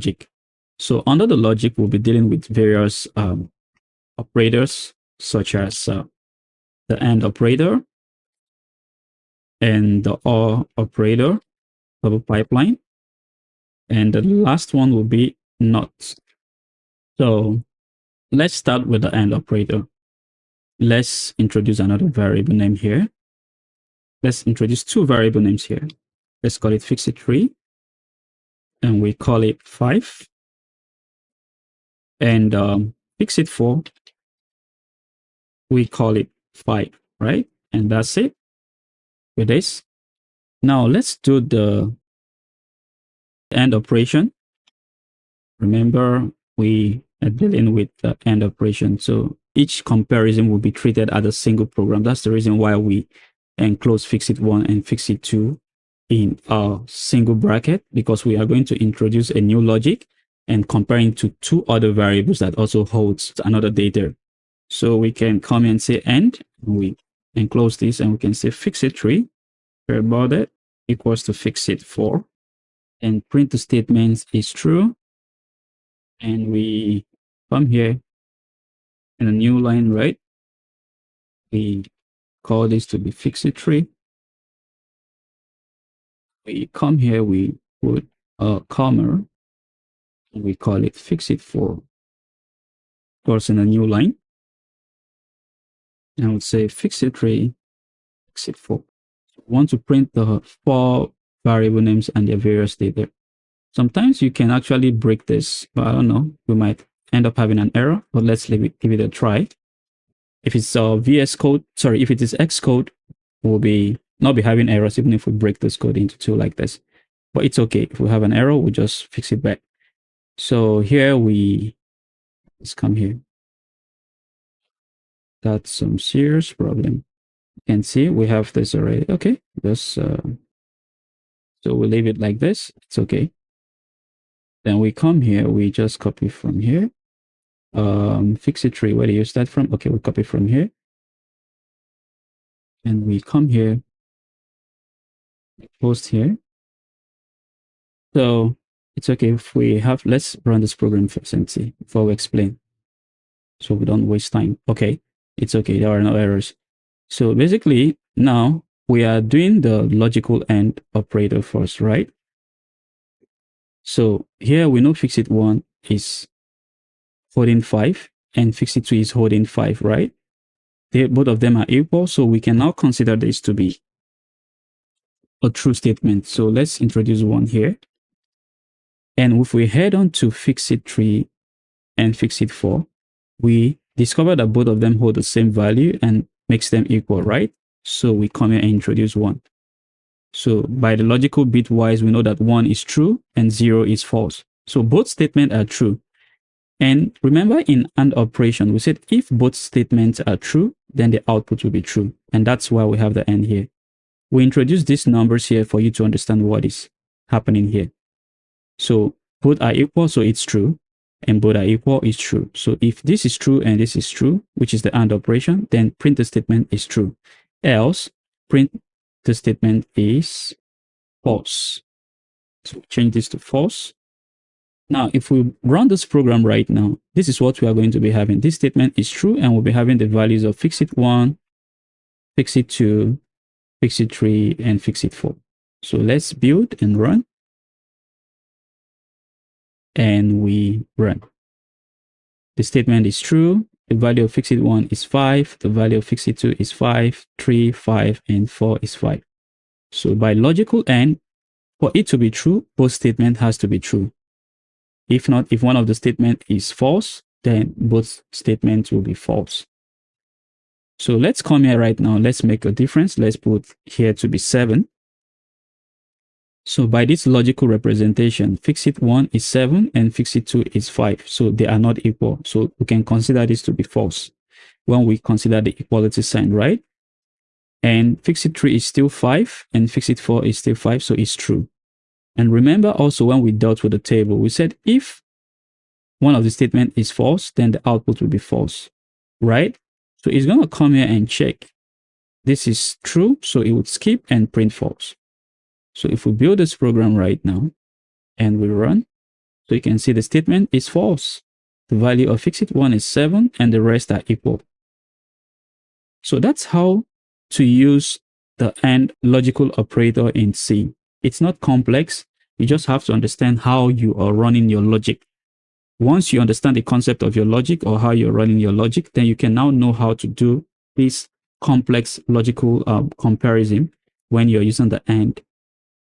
logic. So under the logic, we'll be dealing with various operators, such as the AND operator and the OR operator of a pipeline. And the last one will be NOT. So let's start with the AND operator. Let's introduce another variable name here. Let's introduce two variable names here. Let's call it fixit3, and we call it 5. And fixit4, we call it 5, right? And that's it with this. Now let's do the AND operation. Remember, we are dealing with the AND operation. So each comparison will be treated as a single program. That's the reason why we enclose fixit1 and fixit2 in a single bracket, because we are going to introduce a new logic and comparing to two other variables that also holds another data. So we can come and say AND, and we enclose this, and we can say fixit3 about it equals to fixit4, and print the statement is true. And we come here in a new line, right? We call this to be fixit3. We come here, we put a comma, and we call it fixit4. Of course, in a new line, and I would say fixit3, fixit4. We want to print the 4 variable names and their various data. Sometimes you can actually break this, but I don't know, we might end up having an error, but let's give it a try. If it's VS code, sorry, if it is X code, we'll not be having errors even if we break this code into 2 like this. But it's okay. If we have an error, we'll just fix it back. So here let's come here. That's some serious problem. You can see we have this already. Okay, so we'll leave it like this. It's okay. Then we come here, we just copy from here. Fixit3, where do you start from? Okay, we copy from here. And we come here, post here. So it's okay if we have, let's run this program first and see before we explain, so we don't waste time. Okay, it's okay, there are no errors. So basically now we are doing the logical AND operator first, right? So here we know fixit1 is holding 5 and fixit2 is holding 5, right? Both of them are equal, so we can now consider this to be a true statement. So let's introduce 1 here. And if we head on to fixit3 and fixit4, we discover that both of them hold the same value and makes them equal, right? So we come here and introduce 1. So by the logical bitwise, we know that 1 is true and 0 is false. So both statements are true. And remember, in AND operation, we said if both statements are true, then the output will be true. And that's why we have the AND here. We introduce these numbers here for you to understand what is happening here. So both are equal, so it's true. And both are equal is true. So if this is true and this is true, which is the AND operation, then print the statement is true. Else, print the statement is false. So change this to false. Now, if we run this program right now, this is what we are going to be having. This statement is true, and we'll be having the values of fixit1, fixit2, fixit3, and fixit4. So let's build and run. And we run. The statement is true. The value of fixit1 is 5. The value of fixit2 is 5, 3, 5, and 4 is 5. So by logical AND, for it to be true, both statements has to be true. If not, if one of the statements is false, then both statements will be false. So let's come here right now. Let's make a difference. Let's put here to be 7. So by this logical representation, fixit1 is 7 and fixit2 is 5. So they are not equal. So we can consider this to be false when we consider the equality sign, right? And fixit3 is still 5 and fixit4 is still 5. So it's true. And remember also when we dealt with the table, we said if one of the statements is false, then the output will be false, right? So it's going to come here and check. This is true, so it would skip and print false. So if we build this program right now and we run, So you can see the statement is false. The value of fixit1 is 7 and the rest are equal. So that's how to use the AND logical operator in C. It's not complex. You just have to understand how you are running your logic. Once you understand the concept of your logic or how you're running your logic, then you can now know how to do this complex logical comparison when you're using the AND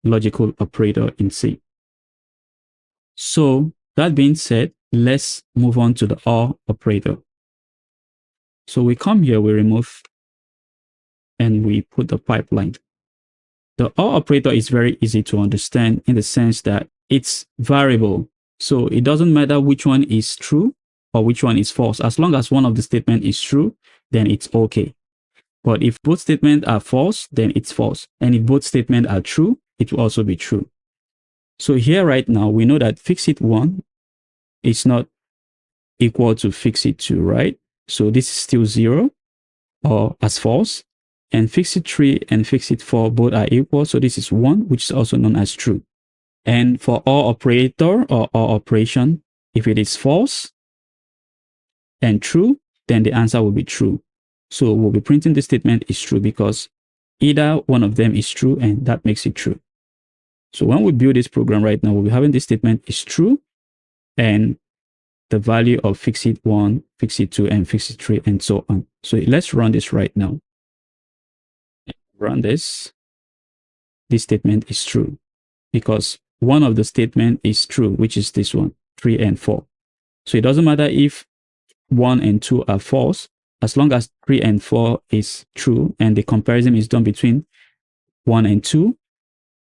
logical operator in C. So that being said, let's move on to the OR operator. So we come here, we remove, and we put the pipeline. The OR operator is very easy to understand in the sense that it's variable. So it doesn't matter which one is true or which one is false. As long as one of the statements is true, then it's okay. But if both statements are false, then it's false. And if both statements are true, it will also be true. So here right now, we know that fixit1 is not equal to fixit2, right? So this is still 0 or as false. And fixit3 and fixit4 both are equal. So this is 1, which is also known as true. And for OR operator or OR operation, if it is false and true, then the answer will be true. So we'll be printing the statement is true because either one of them is true and that makes it true. So when we build this program right now, we'll be having this statement is true and the value of fixit1, fixit2, and fixit3, and so on. So let's run this right now. Run this. This statement is true because one of the statement is true, which is this one, 3 and 4. So it doesn't matter if 1 and 2 are false, as long as 3 and 4 is true and the comparison is done between 1 and 2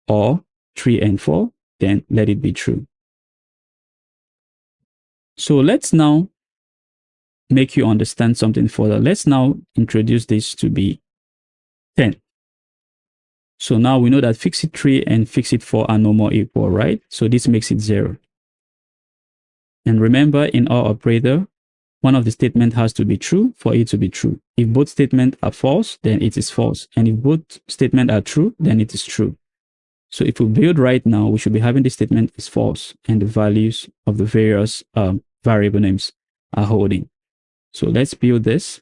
or 3 and 4, then let it be true. So let's now make you understand something further. Let's now introduce this to be 10. So now we know that fixit3 and fixit4 are no more equal, right? So this makes it 0. And remember, in our operator, one of the statements has to be true for it to be true. If both statements are false, then it is false. And if both statements are true, then it is true. So if we build right now, we should be having this statement is false and the values of the various variable names are holding. So let's build this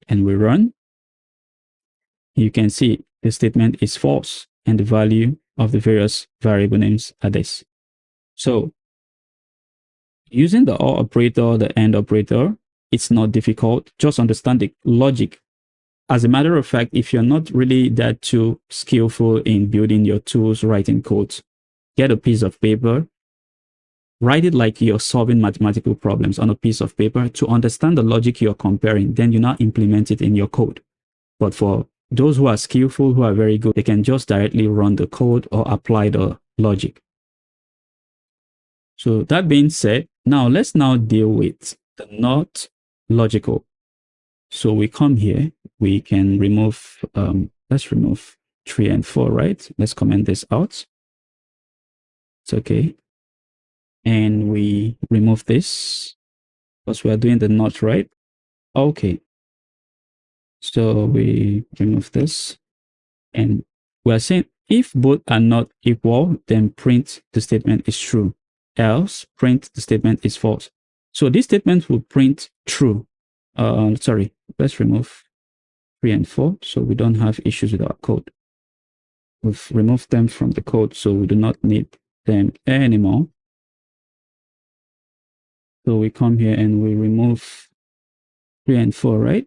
and we run. You can see the statement is false and the value of the various variable names are this. So using the OR operator, the AND operator, it's not difficult. Just understand the logic. As a matter of fact, if you're not really that too skillful in building your tools, writing codes, get a piece of paper, write it like you're solving mathematical problems on a piece of paper to understand the logic you're comparing. Then you now implement it in your code. But for those who are skillful, who are very good, they can just directly run the code or apply the logic. So that being said, now let's now deal with the not logical. So we come here, we can remove, let's remove 3 and 4, right? Let's comment this out. It's okay. And we remove this because we are doing the not, right? Okay. So we remove this and we are saying if both are not equal, then print the statement is true. Else print the statement is false. So this statement will print true. Sorry, let's remove 3 and 4 so we don't have issues with our code. We've removed them from the code, so we do not need them anymore. So we come here and we remove 3 and 4, right?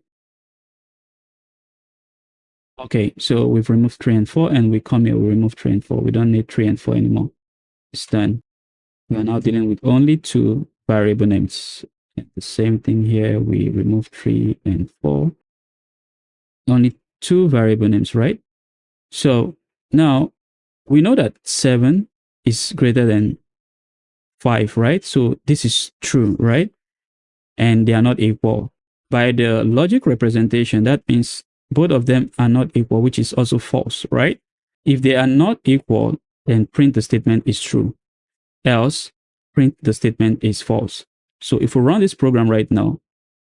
Okay, so we've removed 3 and 4 and we come here, we remove 3 and 4. We don't need 3 and 4 anymore. It's done. We are now dealing with only 2 variable names. And the same thing here, we remove 3 and 4. Only 2 variable names, right? So now we know that 7 is greater than 5, right? So this is true, right? And they are not equal. By the logic representation, that means both of them are not equal, which is also false, right? If they are not equal, then print the statement is true. Else, print the statement is false. So if we run this program right now,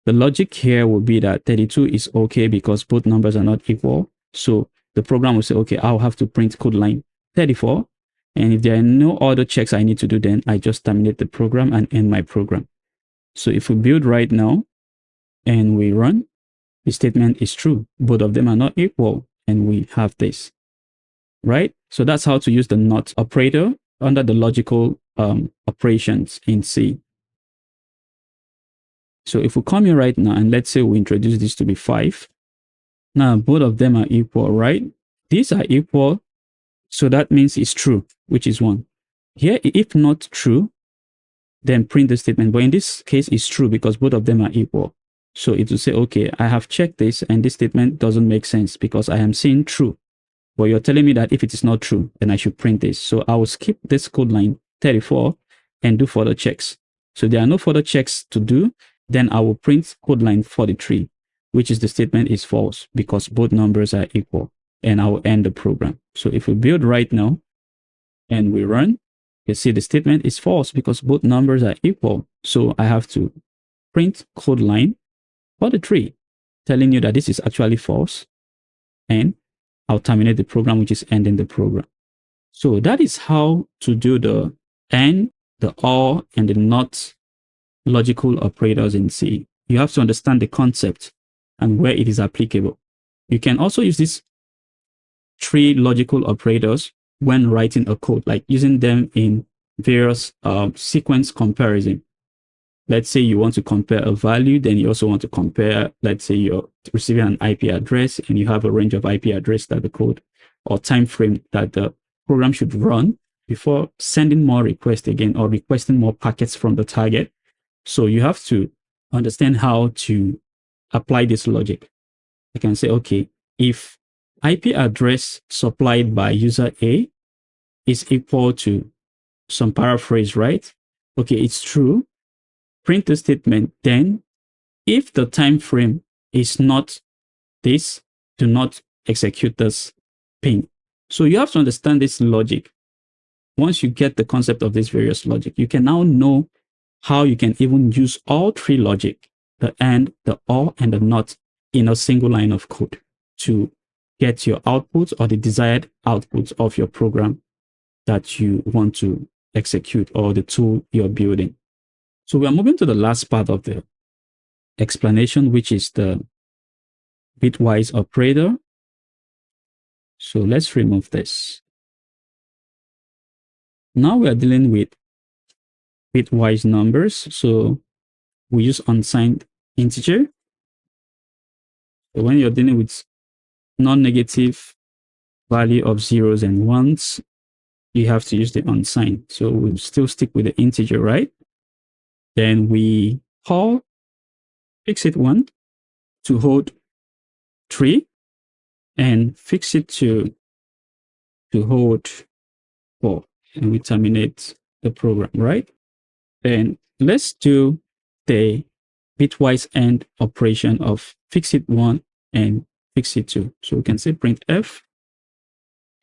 the logic here will be that 32 is okay because both numbers are not equal. So the program will say, okay, I'll have to print code line 34 And if there are no other checks I need to do, then I just terminate the program and end my program. So if we build right now and we run, the statement is true. Both of them are not equal. And we have this, right? So that's how to use the not operator under the logical operations in C. So if we come here right now and let's say we introduce this to be 5. Now both of them are equal, right? These are equal. So that means it's true, which is 1. Here, if not true, then print the statement. But in this case, it's true because both of them are equal. So it will say, okay, I have checked this and this statement doesn't make sense because I am seeing true. But you're telling me that if it is not true, then I should print this. So I will skip this code line 34 and do further checks. So there are no further checks to do. Then I will print code line 43, which is the statement is false because both numbers are equal. And I will end the program. So if we build right now and we run, you see the statement is false because both numbers are equal. So I have to print code line 43, telling you that this is actually false. And I'll terminate the program, which is ending the program. So that is how to do the AND, the OR, and the NOT logical operators in C. You have to understand the concept and where it is applicable. You can also use these 3 logical operators when writing a code, like using them in various sequence comparison. Let's say you want to compare a value, then you also want to compare, let's say you're receiving an IP address and you have a range of IP address that the code or time frame that the program should run before sending more requests again or requesting more packets from the target. So you have to understand how to apply this logic. I can say, okay, if IP address supplied by user A is equal to some paraphrase, right? Okay, it's true. Print the statement. Then, if the time frame is not this, do not execute this ping. So you have to understand this logic. Once you get the concept of this various logic, you can now know how you can even use all 3 logic, the AND, the OR, and the NOT in a single line of code to get your output or the desired output of your program that you want to execute or the tool you're building. So we are moving to the last part of the explanation, which is the BitWise operator. So let's remove this. Now we are dealing with bitwise numbers. So we use unsigned integer. So when you're dealing with non-negative value of zeros and ones, you have to use the unsigned. So we'll still stick with the integer, right? Then we call fixit1 to hold 3 and fixit2 to hold 4. And we terminate the program, right? Then let's do the bitwise AND operation of fixit1 and fixit2. So we can say printf.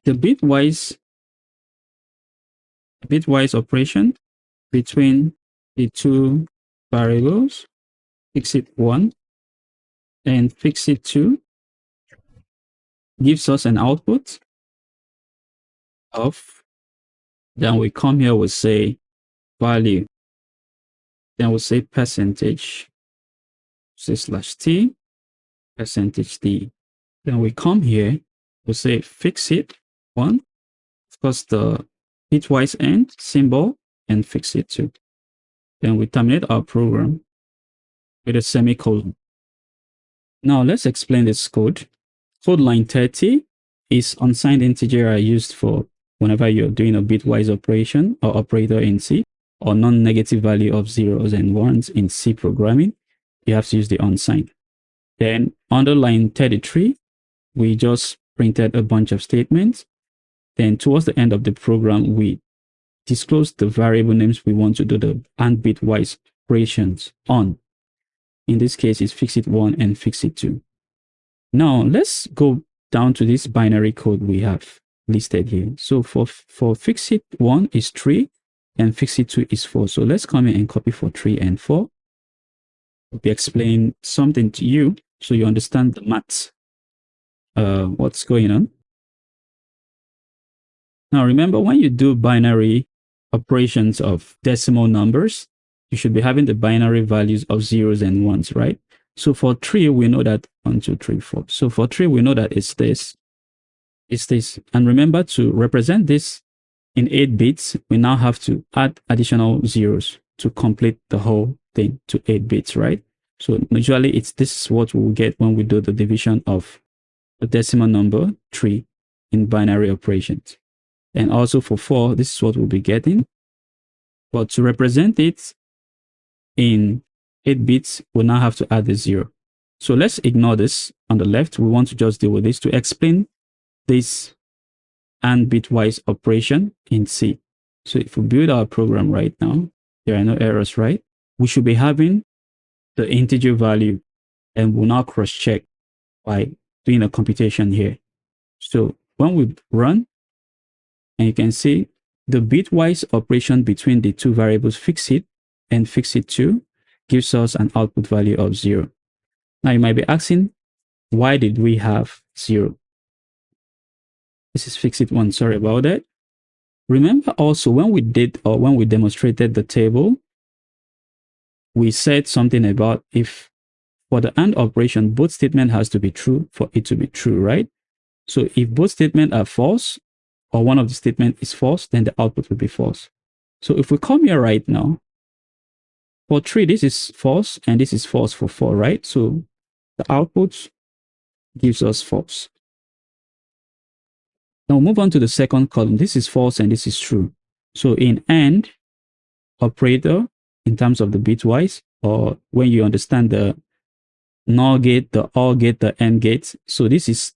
The bitwise operation between the 2 variables, fixit1 and fixit2, gives us an output of, then we come here, we'll say value, then we'll say percentage, say /t, %d. Then we come here, we'll say fixit1, of course the bitwise AND symbol, and fixit2. Then we terminate our program with a semicolon. Now let's explain this code. Code line 30 is unsigned integer used for whenever you're doing a bitwise operation or operator in C, or non-negative value of zeros and ones in C programming. You have to use the unsigned. Then under line 33, we just printed a bunch of statements. Then towards the end of the program, we disclose the variable names we want to do the AND bitwise operations on. In this case, it's fixit1 and fixit2. Now let's go down to this binary code we have listed here. So for fixit1 is 3 and fixit2 is 4. So let's come in and copy for 3 and 4. I'll be explaining something to you so you understand the maths. What's going on. Now, remember, when you do binary operations of decimal numbers, you should be having the binary values of zeros and ones, right? So for 3, we know that 1, 2, 3, 4. So for 3, we know that it's this. It's this. And remember, to represent this in 8 bits, we now have to add additional zeros to complete the whole thing to 8 bits, right? So usually this is what we'll get when we do the division of the decimal number 3 in binary operations. And also for 4, this is what we'll be getting. But to represent it in 8 bits, we'll now have to add a 0. So let's ignore this on the left. We want to just deal with this to explain this and bitwise operation in C. So if we build our program right now, there are no errors, right? We should be having the integer value, and we'll now cross-check by doing a computation here. So when we run, and you can see the bitwise operation between the two variables fixit and fixit2 gives us an output value of 0. Now you might be asking, why did we have 0? This is fixit1, sorry about that. Remember also when we demonstrated the table, we said something about if for the AND operation, both statement has to be true for it to be true, right? So if both statements are false, or one of the statement is false, then the output will be false. So if we come here right now, for 3, this is false, and this is false for 4, right? So the output gives us false. Now move on to the second column. This is false and this is true. So in AND operator, in terms of the bitwise, or when you understand the NOR gate, the OR gate, the AND gate, so this is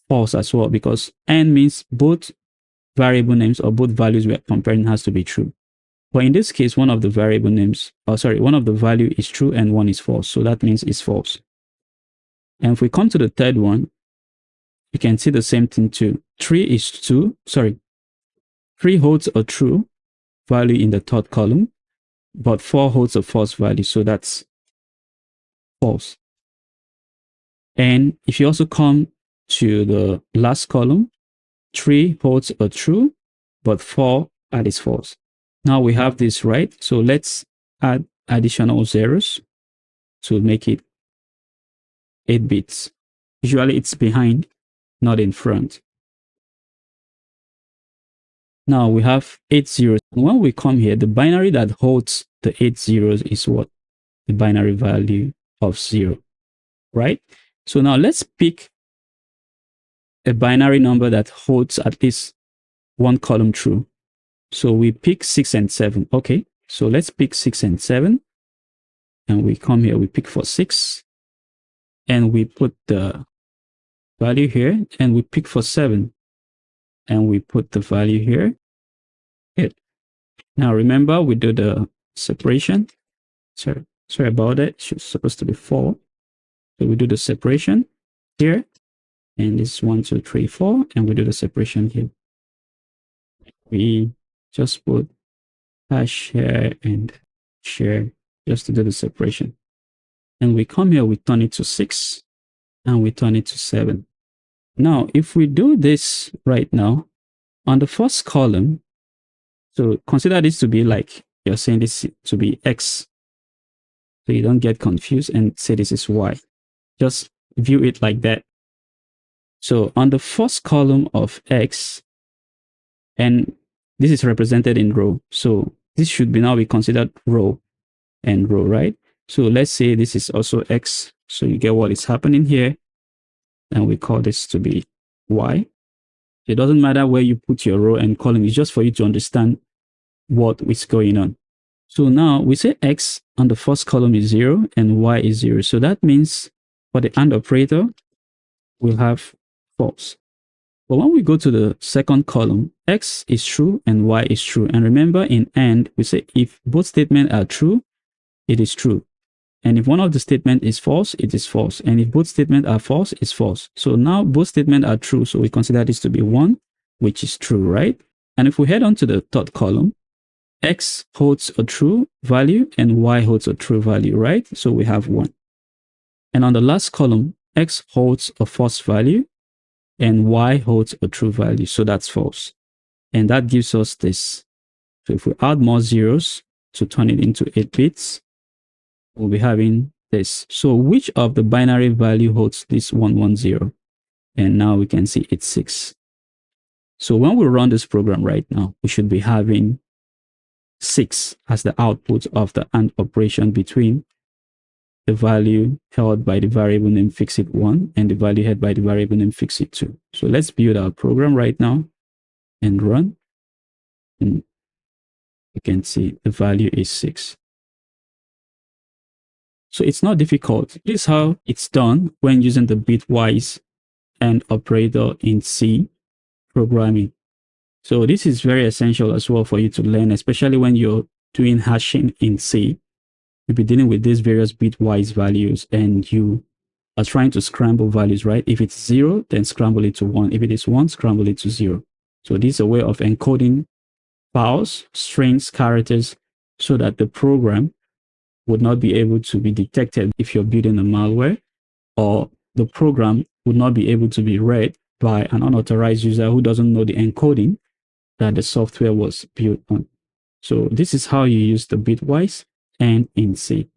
false as well, because AND means both variable names or both values we are comparing has to be true. But in this case, one of the variable names, one of the value is true and one is false. So that means it's false. And if we come to the third one, you can see the same thing too. 3 holds a true value in the third column, but 4 holds a false value. So that's false. And if you also come to the last column, 3 holds a true, but 4 is false. Now we have this, right? So let's add additional zeros to make it 8 bits. Usually it's behind, not in front. Now we have 8 zeros. When we come here, the binary that holds the 8 zeros is what? The binary value of 0, right? So now let's pick a binary number that holds at least one column true. So we pick 6 and 7. Okay, so let's pick 6 and 7. And we come here, we pick for 6. And we put the value here. And we pick for 7. And we put the value here. Good. Now remember, we do the separation. Sorry about that. It's supposed to be 4. So we do the separation here. And this is 1, 2, 3, 4. And we do the separation here. We just put hash here and share just to do the separation. And we come here, we turn it to 6 and we turn it to 7. Now, if we do this right now on the first column, so consider this to be like you're saying this to be X. So you don't get confused and say this is Y. Just view it like that. So on the first column of X, and this is represented in row. So this should be now be considered row and row, right? So let's say this is also X. So you get what is happening here. And we call this to be Y. It doesn't matter where you put your row and column. It's just for you to understand what is going on. So now we say X on the first column is 0 and Y is 0. So that means for the AND operator, we'll have false. But when we go to the second column, X is true and Y is true. And remember in AND, we say if both statements are true, it is true. And if one of the statements is false, it is false. And if both statements are false, it's false. So now both statements are true. So we consider this to be 1, which is true, right? And if we head on to the third column, X holds a true value and Y holds a true value, right? So we have 1. And on the last column, X holds a false value and Y holds a true value. So that's false. And that gives us this. So if we add more zeros to turn it into 8 bits, we'll be having this. So which of the binary value holds this 110? And now we can see it's 6. So when we run this program right now, we should be having 6 as the output of the AND operation between the value held by the variable named fixit1 and the value held by the variable named fixit2. So let's build our program right now and run. And you can see the value is 6. So it's not difficult. This is how it's done when using the bitwise AND operator in C programming. So this is very essential as well for you to learn, especially when you're doing hashing in C. You'll be dealing with these various bitwise values and you are trying to scramble values, right? If it's 0, then scramble it to 1. If it is 1, scramble it to 0. So this is a way of encoding files, strings, characters, so that the program would not be able to be detected if you're building a malware, or the program would not be able to be read by an unauthorized user who doesn't know the encoding that the software was built on. So this is how you use the bitwise and in C.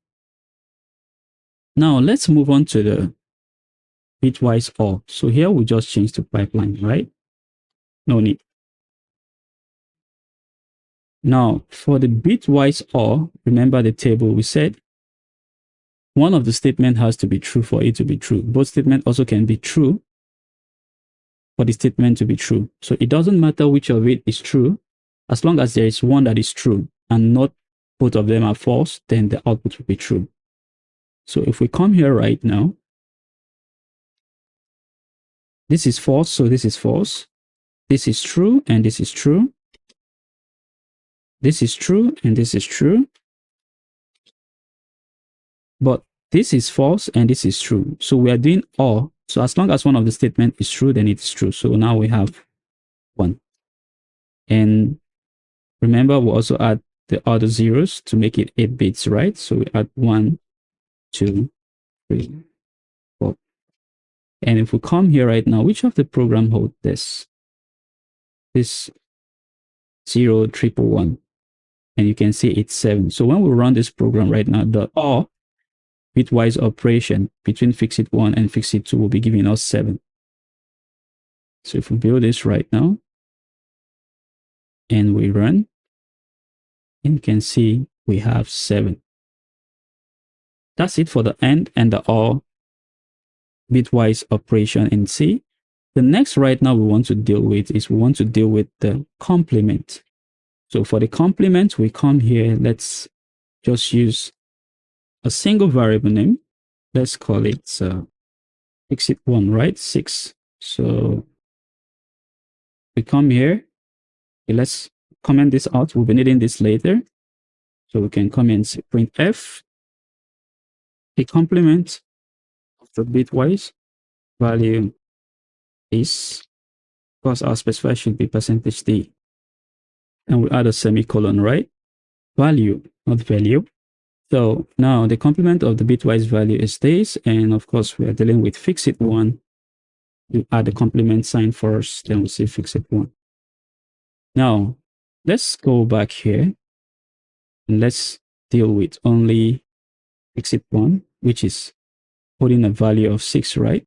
Now let's move on to the bitwise OR. So here we just change to pipeline, right? No need. Now for the bitwise OR, remember the table we said one of the statements has to be true for it to be true. Both statements also can be true for the statement to be true. So it doesn't matter which of it is true, as long as there is one that is true and not both of them are false, then the output will be true. So if we come here right now, this is false, so this is false. This is true, and this is true. This is true, and this is true. But this is false, and this is true. So we are doing OR. So as long as one of the statements is true, then it's true. So now we have 1. And remember, we also add the other zeros to make it 8 bits, right? So we add 1, 2, 3, 4. And if we come here right now, which of the program hold this? This 0, 111. And you can see it's 7. So when we run this program right now, the OR bitwise operation between fixit1 and fixit2 will be giving us 7. So if we build this right now and we run, and you can see we have 7. That's it for the AND and the OR bitwise operation in C. The next right now we want to deal with is we want to deal with the complement. So for the complement, we come here, let's just use a single variable name. Let's call it fixit1, right? 6. So we come here. Okay, let's comment this out. We'll be needing this later. So we can come and say printf, the complement of the bitwise value is, because our specifier should be %d. And we add a semicolon, right? Value, not value. So now the complement of the bitwise value is this. And of course, we are dealing with fixit1. You add the complement sign first, then we'll say fixit1. Now, let's go back here and let's deal with only fixit1, which is putting a value of 6, right?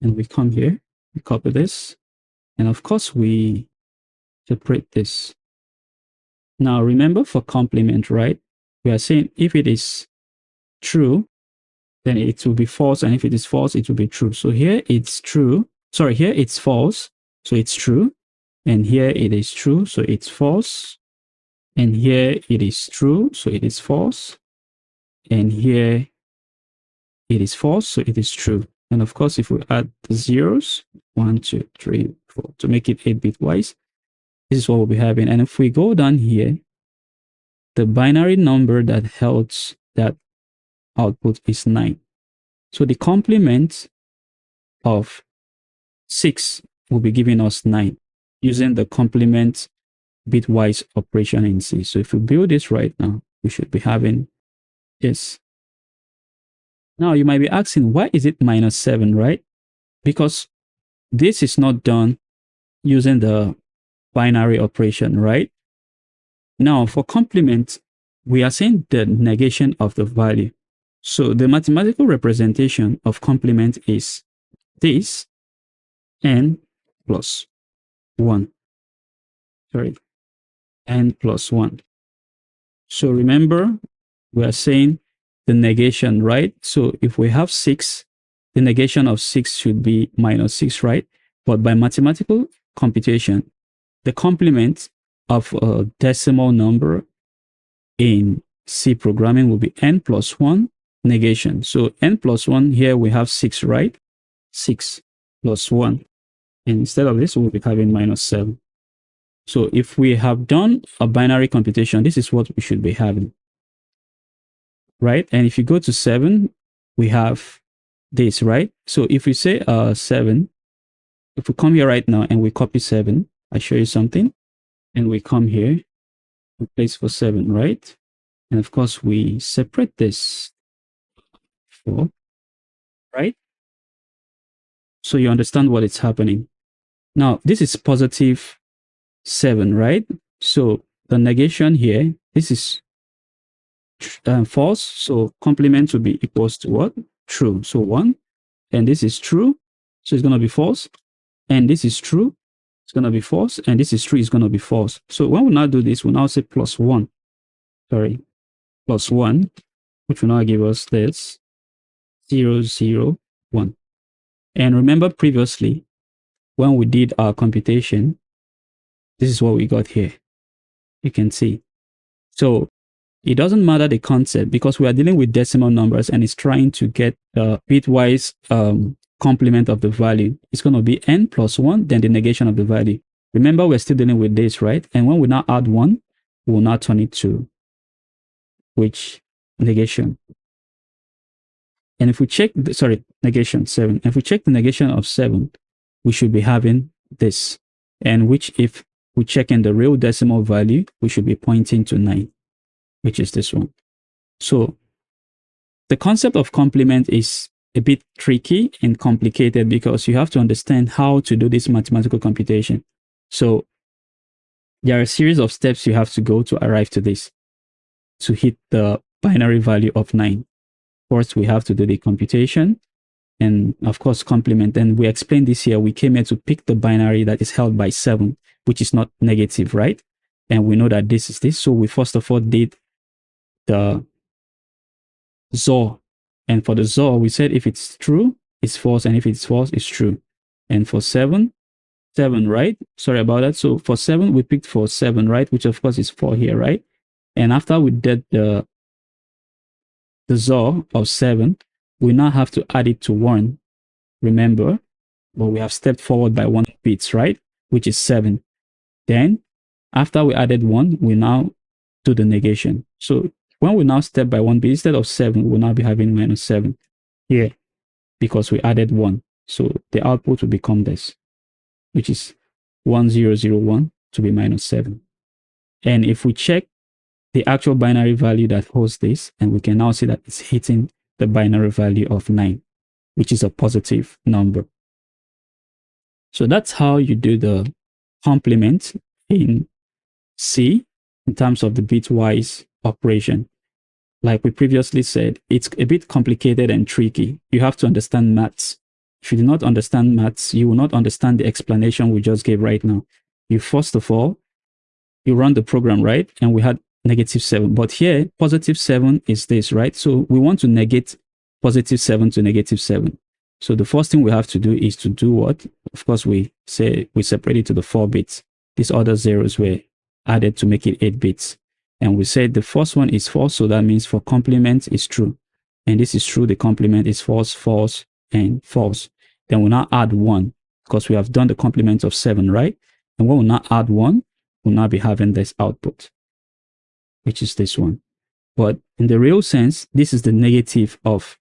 And we come here, we copy this, and of course, we separate this. Now, remember for complement, right? We are saying if it is true, then it will be false, and if it is false, it will be true. So here it's true. Sorry, here it's false, so it's true. And here it is true, so it's false. And here it is true, so it is false. And here it is false, so it is true. And of course, if we add the zeros, 1, 2, 3, 4, to make it 8 bitwise, this is what we'll be having. And if we go down here, the binary number that holds that output is 9. So the complement of 6 will be giving us 9 using the complement bitwise operation in C. So if we build this right now, we should be having this. Now you might be asking, why is it -7, right? Because this is not done using the binary operation, right? Now for complement, we are saying the negation of the value. So the mathematical representation of complement is this n plus 1. Sorry, n plus 1. So remember, we are saying the negation, right? So if we have 6, the negation of 6 should be minus 6, right? But by mathematical computation, the complement of a decimal number in C programming will be n plus 1 negation. So n plus 1, here we have 6, right? 6 plus 1. And instead of this, we'll be having minus 7. So if we have done a binary computation, this is what we should be having, right? And if you go to 7, we have this, right? So if we say 7, if we come here right now and we copy 7, I show you something, and we come here, we place for 7, right? And of course, we separate this 4, right? So you understand what is happening. Now, this is positive 7, right? So the negation here, this is false. So complement will be equals to what? True. So 1. And this is true. So it's going to be false. And this is true. It's going to be false. And this is true. It's going to be false. So when we now do this, we'll now say plus 1. Sorry. Plus 1, which will now give us this 0, 0, 1. And remember previously, when we did our computation, this is what we got here. You can see. So it doesn't matter the concept because we are dealing with decimal numbers and it's trying to get the bitwise complement of the value. It's going to be n plus 1, then the negation of the value. Remember, we're still dealing with this, right? And when we now add 1, we will now turn it to which negation. And if we check, negation 7. If we check the negation of 7, we should be having this. And which, if we check in the real decimal value, we should be pointing to 9, which is this one. So the concept of complement is a bit tricky and complicated because you have to understand how to do this mathematical computation. So there are a series of steps you have to go to arrive to this, to hit the binary value of 9. First, we have to do the computation and of course complement. And we explained this here. We came here to pick the binary that is held by 7, which is not negative, right? And we know that this is this. So we first of all did the XOR. And for the XOR, we said if it's true, it's false. And if it's false, it's true. And for 7, right? Sorry about that. So for 7, we picked for 7, right? Which of course is 4 here, right? And after we did the XOR of 7, we now have to add it to 1, remember? But we have stepped forward by 1 bit, right? Which is 7. Then, after we added 1, we now do the negation. So when we now step by 1 bit, instead of 7, we'll now be having minus 7 here because we added 1. So the output will become this, which is 1001 to be minus 7. And if we check the actual binary value that holds this, and we can now see that it's hitting the binary value of 9, which is a positive number. So that's how you do the complement in C in terms of the bitwise operation. Like we previously said, it's a bit complicated and tricky. You have to understand maths. If you do not understand maths, you will not understand the explanation we just gave right now. You first of all, you run the program, right? And we had negative 7. But here, positive 7 is this, right? So we want to negate positive 7 to negative 7. So the first thing we have to do is to do what? Of course, we say we separate it to the 4 bits. These other zeros were added to make it 8 bits. And we said the first one is false, so that means for complement is true. And this is true, the complement is false, false, and false. Then we now add 1, because we have done the complement of 7, right? And when we now add 1, we'll now be having this output, which is this one. But in the real sense, this is the negative of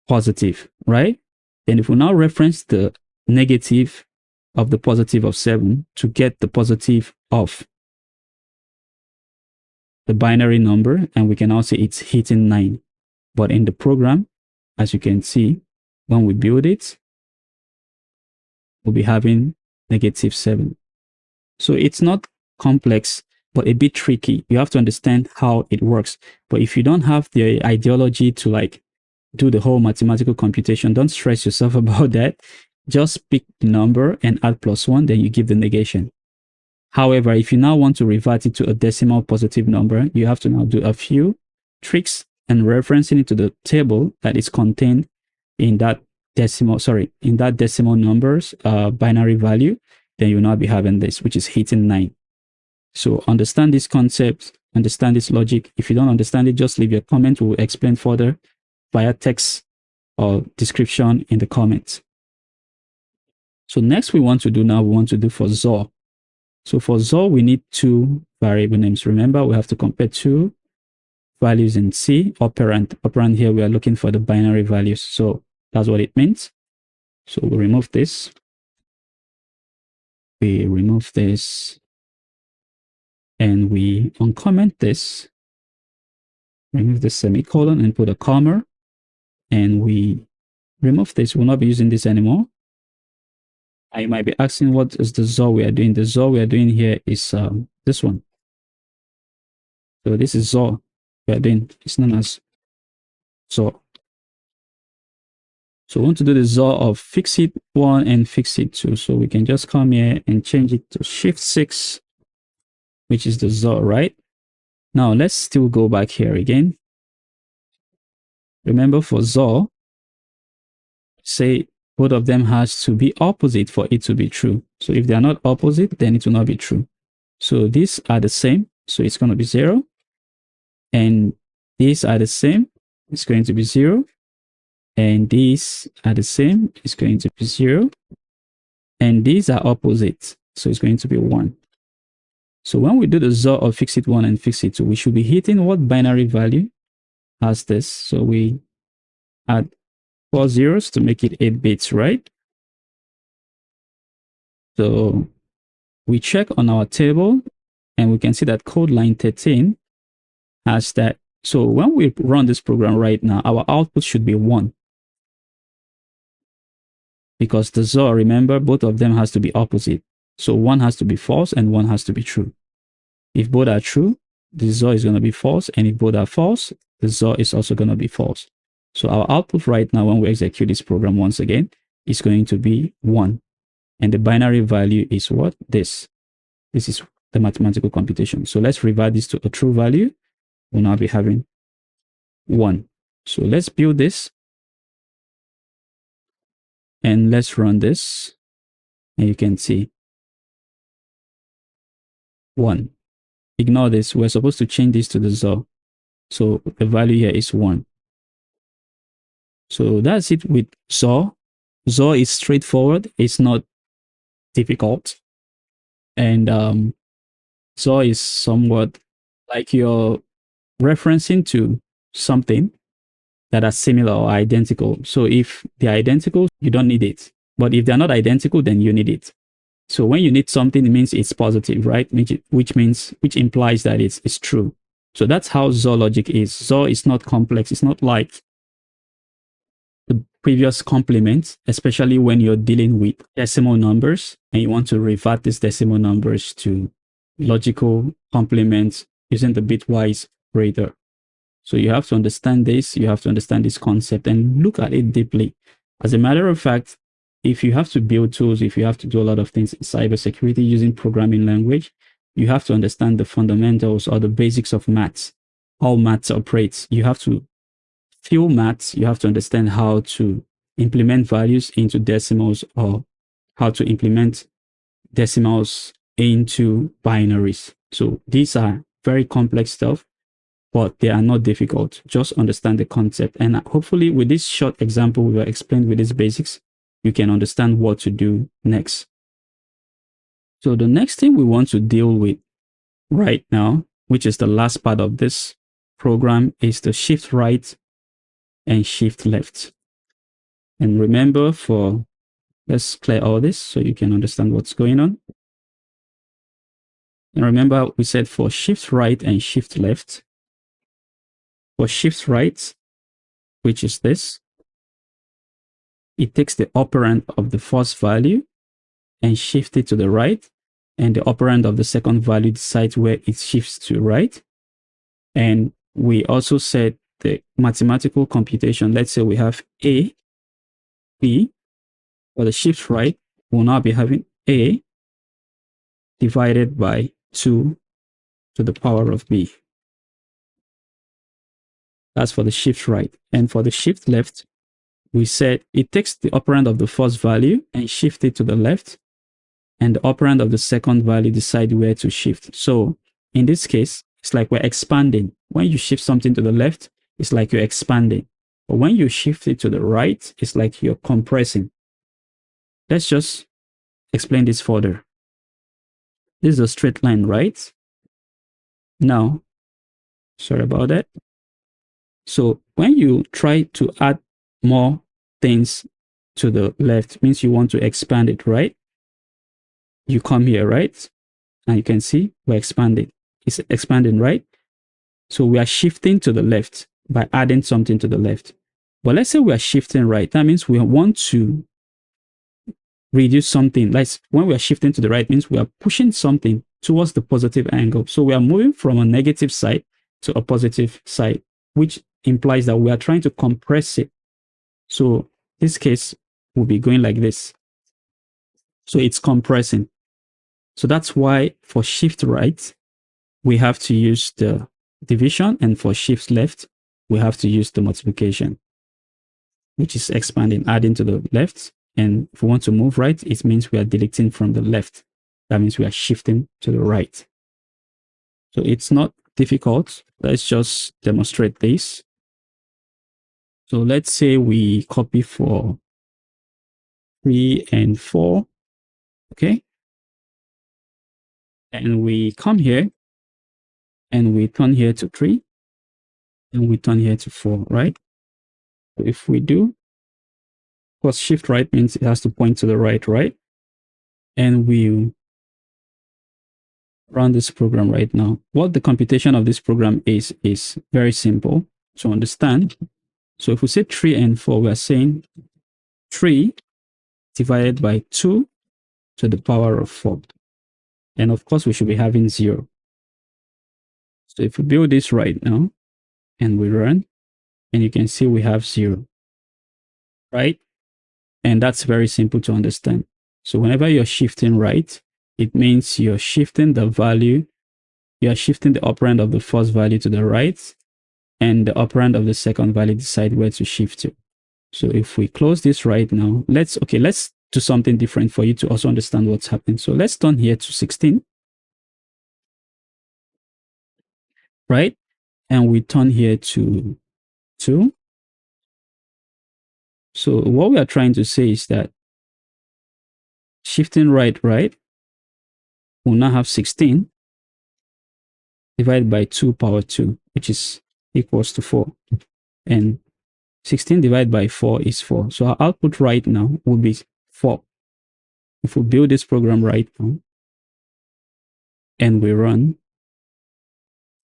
positive, right? And if we now reference the negative of the positive of 7 to get the positive of the binary number, and we can now say it's hitting 9. But in the program, as you can see, when we build it, we'll be having negative 7. So it's not complex, but a bit tricky. You have to understand how it works. But if you don't have the ideology to like do the whole mathematical computation, don't stress yourself about that. Just pick the number and add +1, then you give the negation. However, if you now want to revert it to a decimal positive number, you have to now do a few tricks and referencing it to the table that is contained in that decimal numbers binary value, then you'll now be having this, which is hitting 9. So understand this concept, understand this logic. If you don't understand it, just leave your comment. We'll explain further via text or description in the comments. So next we want to do for XOR. So for XOR, we need 2 variable names. Remember, we have to compare 2 values in C, operand. Operand here, we are looking for the binary values. So that's what it means. So we'll remove this. We remove this. And we uncomment this. Remove the semicolon and put a comma. And we remove this. We'll not be using this anymore. I might be asking, what is the XOR we are doing? The XOR we are doing here is this one. So this is XOR we are doing. It's known as XOR. So we want to do the XOR of fixit1 and fixit2. So we can just come here and change it to shift6, which is the XOR, right? Now let's still go back here again. Remember, for XOR, say both of them has to be opposite for it to be true. So if they are not opposite, then it will not be true. So these are the same. So it's going to be 0. And these are the same. It's going to be 0. And these are the same. It's going to be 0. And these are opposite. So it's going to be 1. So when we do the XOR of fixit1 and fixit2, we should be hitting what binary value has this. So we add 4 zeros to make it 8 bits, right? So we check on our table and we can see that code line 13 has that. So when we run this program right now, our output should be 1. Because the XOR, remember, both of them has to be opposite. So one has to be false and one has to be true. If both are true, the XOR is going to be false. And if both are false, the XOR is also going to be false. So our output right now, when we execute this program once again, is going to be 1. And the binary value is what? This. This is the mathematical computation. So let's revert this to a true value. We'll now be having 1. So let's build this. And let's run this. And you can see 1. Ignore this. We're supposed to change this to the XOR. So the value here is 1. So that's it with XOR. XOR is straightforward. It's not difficult. And XOR is somewhat like you're referencing to something that are similar or identical. So if they're identical, you don't need it. But if they're not identical, then you need it. So when you need something, it means it's positive, right? Which implies that it's true. So that's how XOR logic is. XOR is not complex. It's not like the previous complement, especially when you're dealing with decimal numbers and you want to revert these decimal numbers to logical complements using the bitwise operator. So you have to understand this. You have to understand this concept and look at it deeply. As a matter of fact, if you have to build tools, if you have to do a lot of things in cybersecurity using programming language, you have to understand the fundamentals or the basics of maths, how maths operates. You have to feel maths. You have to understand how to implement values into decimals or how to implement decimals into binaries. So these are very complex stuff, but they are not difficult. Just understand the concept. And hopefully with this short example we were explained with these basics, you can understand what to do next. So the next thing we want to deal with right now, which is the last part of this program, is the shift right and shift left. And remember, let's clear all this so you can understand what's going on. And remember, we said for shift right and shift left. For shift right, which is this, it takes the operand of the first value and shift it to the right. and the operand of the second value decides where it shifts to, right? And we also said the mathematical computation. Let's say we have A, B, for the shift right, we'll now be having A divided by 2 to the power of B. That's for the shift right. And for the shift left, we said it takes the operand of the first value and shift it to the left, and the operand of the second value decide where to shift. So in this case, it's like we're expanding. When you shift something to the left, it's like you're expanding. But when you shift it to the right, it's like you're compressing. Let's just explain this further. This is a straight line, right? Now, sorry about that. So when you try to add more things to the left, means you want to expand it, right? You come here, right? And you can see we're expanding. It's expanding, right? So we are shifting to the left by adding something to the left. But let's say we are shifting right. That means we want to reduce something. Like when we are shifting to the right, means we are pushing something towards the positive angle. So we are moving from a negative side to a positive side, which implies that we are trying to compress it. So this case will be going like this. So it's compressing. So that's why for shift right, we have to use the division, and for shift left, we have to use the multiplication, which is expanding, adding to the left. And if we want to move right, it means we are deleting from the left. That means we are shifting to the right. So it's not difficult. Let's just demonstrate this. So let's say we copy for 3 and 4, okay? And we come here, and we turn here to 3, and we turn here to 4, right? So if we do, because shift right means it has to point to the right, right? And we run this program right now. What the computation of this program is very simple to understand. So if we say 3 and 4, we're saying 3 divided by 2 to the power of 4. And of course, we should be having 0. So if we build this right now and we run, and you can see we have 0, right? And that's very simple to understand. So whenever you're shifting right, it means you're shifting the value, you're shifting the operand of the first value to the right, and the operand of the second value decide where to shift to. So if we close this right now, let's do something different for you to also understand what's happening. So let's turn here to 16, right? And we turn here to 2. So what we are trying to say is that shifting right, we'll now have 16 divided by 2 power 2, which is equals to 4. And 16 divided by 4 is 4. So our output right now will be 4. If we build this program right now and we run,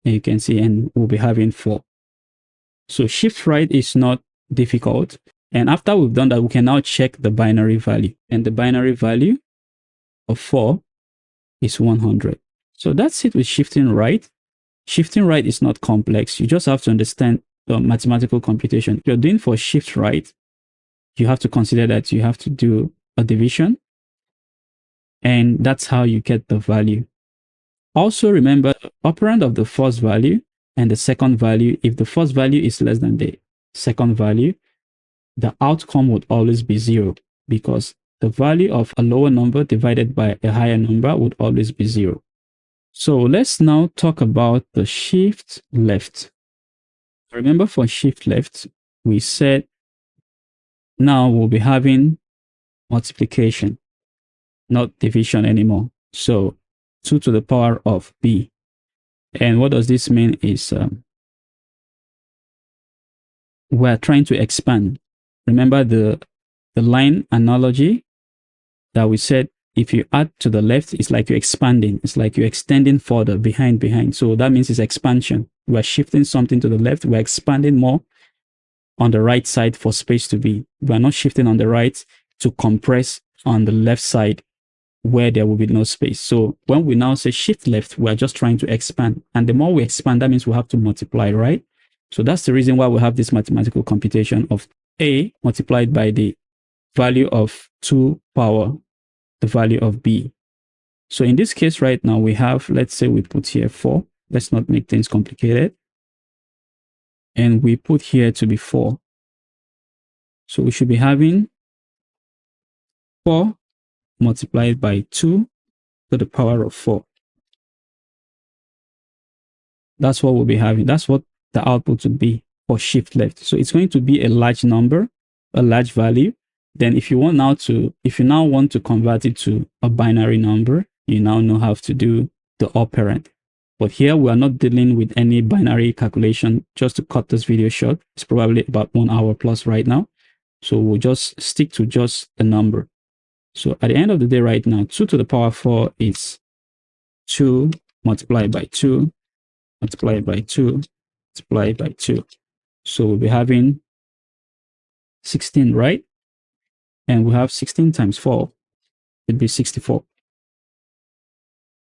and you can see, and we'll be having 4. So shift right is not difficult. And after we've done that, we can now check the binary value. And the binary value of 4 is 100. So that's it with shifting right. Shifting right is not complex. You just have to understand the mathematical computation. If you're doing for shift right, you have to consider that you have to do a division. And that's how you get the value. Also remember, the operand of the first value and the second value, if the first value is less than the second value, the outcome would always be 0, because the value of a lower number divided by a higher number would always be 0. So let's now talk about the shift left. Remember, for shift left, we said now we'll be having multiplication, not division anymore. So 2 to the power of b. And what does this mean is we're trying to expand. Remember the line analogy that we said, if you add to the left, it's like you're expanding. It's like you're extending further behind. So that means it's expansion. We're shifting something to the left. We're expanding more on the right side for space to be. We're not shifting on the right to compress on the left side. where there will be no space. So when we now say shift left, we're just trying to expand. And the more we expand, that means we have to multiply, right? So that's the reason why we have this mathematical computation of A multiplied by the value of 2 power the value of B. So in this case right now, we have, let's say we put here 4. Let's not make things complicated. And we put here to be 4. So we should be having 4 multiplied by 2 to the power of 4. That's what we'll be having. That's what the output would be for shift left. So it's going to be a large number, a large value. Then if you now want to convert it to a binary number, you now know how to do the operand. But here we are not dealing with any binary calculation. Just to cut this video short, it's probably about 1 hour plus right now. So we'll just stick to just the number. So at the end of the day right now, 2 to the power 4 is 2 multiplied by 2, multiplied by 2, multiplied by 2. So we'll be having 16, right? And we have 16 times 4, it'd be 64.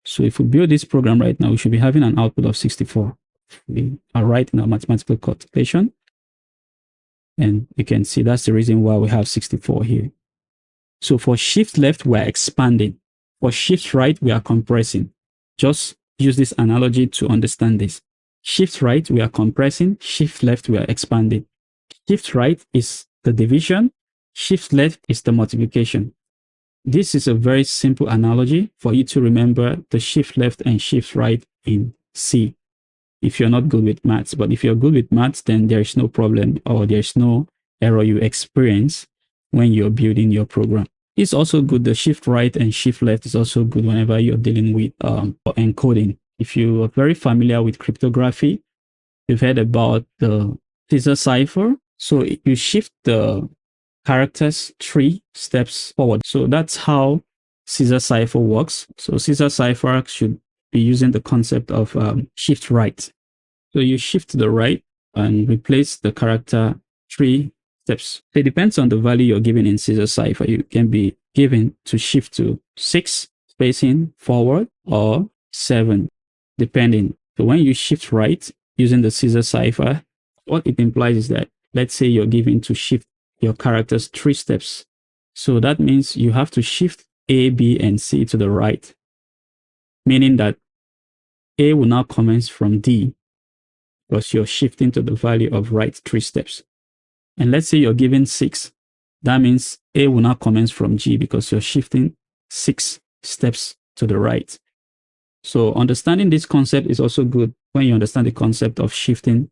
So if we build this program right now, we should be having an output of 64. We are right in our mathematical calculation. And you can see that's the reason why we have 64 here. So for shift left, we're expanding. For shift right, we are compressing. Just use this analogy to understand this. Shift right, we are compressing. Shift left, we are expanding. Shift right is the division. Shift left is the multiplication. This is a very simple analogy for you to remember the shift left and shift right in C. If you're not good with maths, but if you're good with maths, then there's no problem or there's no error you experience when you're building your program. It's also good. The shift right and shift left is also good whenever you're dealing with encoding. If you are very familiar with cryptography, you've heard about the Caesar cipher. So you shift the characters 3 steps forward. So that's how Caesar cipher works. So Caesar cipher should be using the concept of shift right. So you shift to the right and replace the character 3 steps. So it depends on the value you're given in Caesar cipher. You can be given to shift to 6 spacing forward or 7, depending. So when you shift right using the Caesar cipher, what it implies is that, let's say you're given to shift your characters 3 steps. So that means you have to shift A, B, and C to the right, meaning that A will now commence from D because you're shifting to the value of right 3 steps. And let's say you're given 6. That means A will now commence from G because you're shifting 6 steps to the right. So understanding this concept is also good when you understand the concept of shifting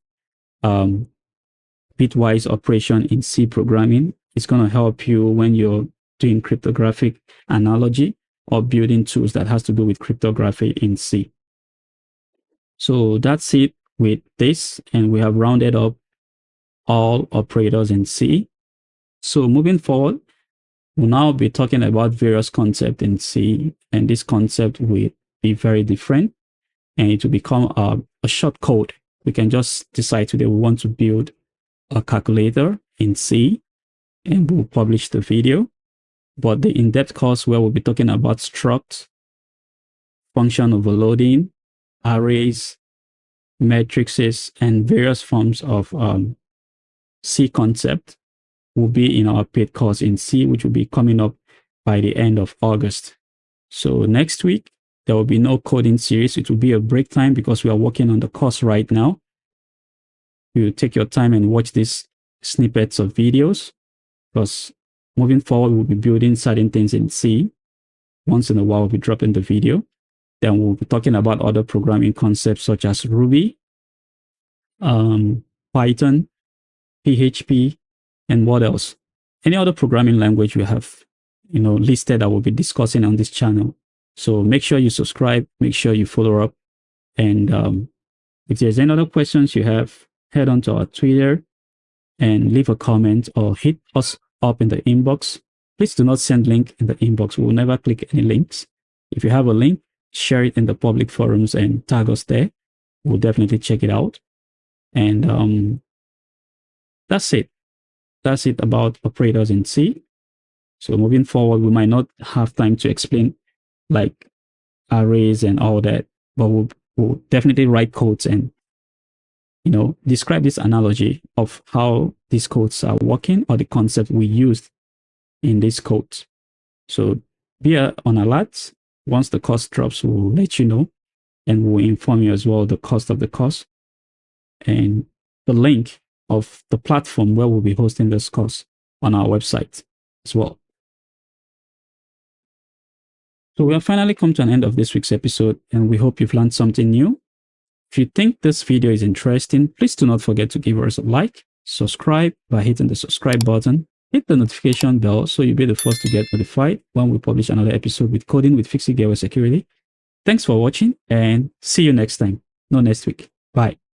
bitwise operation in C programming. It's going to help you when you're doing cryptographic analogy or building tools that has to do with cryptography in C. So that's it with this, and we have rounded up all operators in C. So moving forward, we'll now be talking about various concepts in C, and this concept will be very different, and it will become a short code. We can just decide today we want to build a calculator in C, and we'll publish the video. But the in-depth course where we'll be talking about struct, function overloading, arrays, matrices, and various forms of C concept will be in our paid course in C, which will be coming up by the end of August. So next week, there will be no coding series. It will be a break time because we are working on the course right now. You take your time and watch these snippets of videos, because moving forward, we'll be building certain things in C. Once in a while, we'll be dropping the video. Then we'll be talking about other programming concepts such as Ruby, Python, PHP, and what else? Any other programming language we have, listed that we'll be discussing on this channel. So make sure you subscribe, make sure you follow up. And if there's any other questions you have, head on to our Twitter and leave a comment or hit us up in the inbox. Please do not send link in the inbox. We will never click any links. If you have a link, share it in the public forums and tag us there. We'll definitely check it out. And that's it. That's it about operators in C. So moving forward, we might not have time to explain like arrays and all that, but we'll definitely write codes and, describe this analogy of how these codes are working or the concept we used in these codes. So be on alert. Once the course drops, we'll let you know, and we'll inform you as well the cost of the course and the link of the platform where we'll be hosting this course on our website as well. So we have finally come to an end of this week's episode, and we hope you've learned something new. If you think this video is interesting, please do not forget to give us a like, subscribe by hitting the subscribe button, hit the notification bell so you'll be the first to get notified when we publish another episode with Coding with Fixing BitWise Security. Thanks for watching, and see you next time. No, next week. Bye.